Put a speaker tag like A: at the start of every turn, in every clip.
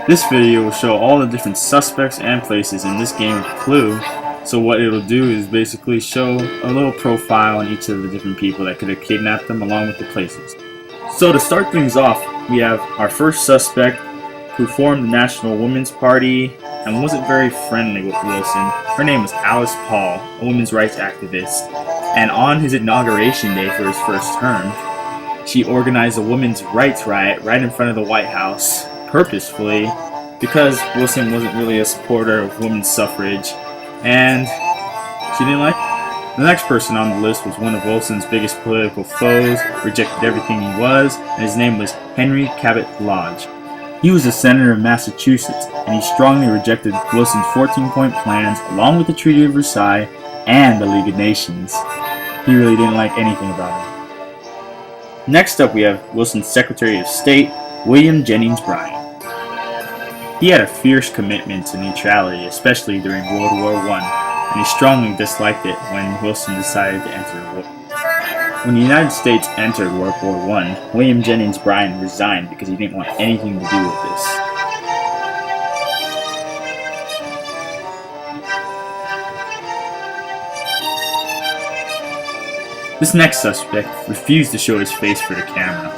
A: This video will show all the different suspects and places in this game of Clue. So what it'll do is basically show a little profile on each of the different people that could have kidnapped them along with the places. So to start things off, we have our first suspect who formed the National Women's Party and wasn't very friendly with Wilson. Her name was Alice Paul, a women's rights activist. And on his inauguration day for his first term, she organized a women's rights riot right in front of the White House, purposefully, because Wilson wasn't really a supporter of women's suffrage, and she didn't like it. The next person on the list was one of Wilson's biggest political foes, rejected everything he was, and his name was Henry Cabot Lodge. He was a senator of Massachusetts, and he strongly rejected Wilson's 14-point plans along with the Treaty of Versailles and the League of Nations. He really didn't like anything about it. Next up we have Wilson's Secretary of State, William Jennings Bryan. He had a fierce commitment to neutrality, especially during World War I, and he strongly disliked it when Wilson decided to enter the war. When the United States entered World War I, William Jennings Bryan resigned because he didn't want anything to do with this. This next suspect refused to show his face for the camera.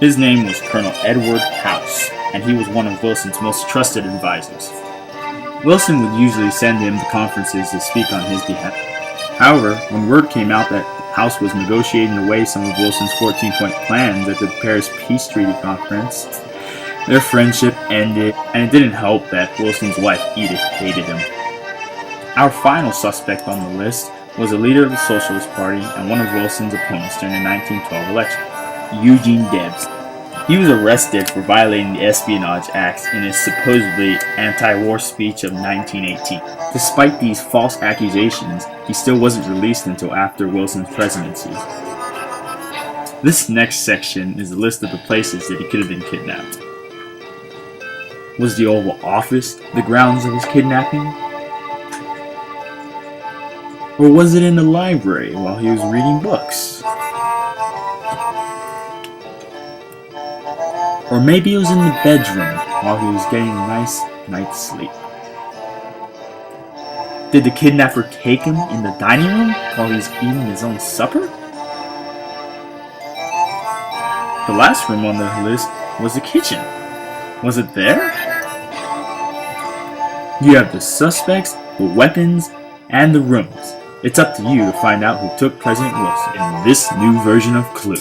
A: His name was Colonel Edward House, and he was one of Wilson's most trusted advisors. Wilson would usually send him to conferences to speak on his behalf. However, when word came out that House was negotiating away some of Wilson's 14-point plans at the Paris Peace Treaty Conference, their friendship ended, and it didn't help that Wilson's wife Edith hated him. Our final suspect on the list was a leader of the Socialist Party and one of Wilson's opponents during the 1912 election, Eugene Debs. He was arrested for violating the Espionage Act in his supposedly anti-war speech of 1918. Despite these false accusations, he still wasn't released until after Wilson's presidency. This next section is a list of the places that he could have been kidnapped. Was the Oval Office the grounds of his kidnapping? Or was it in the library while he was reading books? Or maybe it was in the bedroom while he was getting a nice night's sleep. Did the kidnapper take him in the dining room while he was eating his own supper? The last room on the list was the kitchen. Was it there? You have the suspects, the weapons, and the rooms. It's up to you to find out who took President Wilson in this new version of Clue.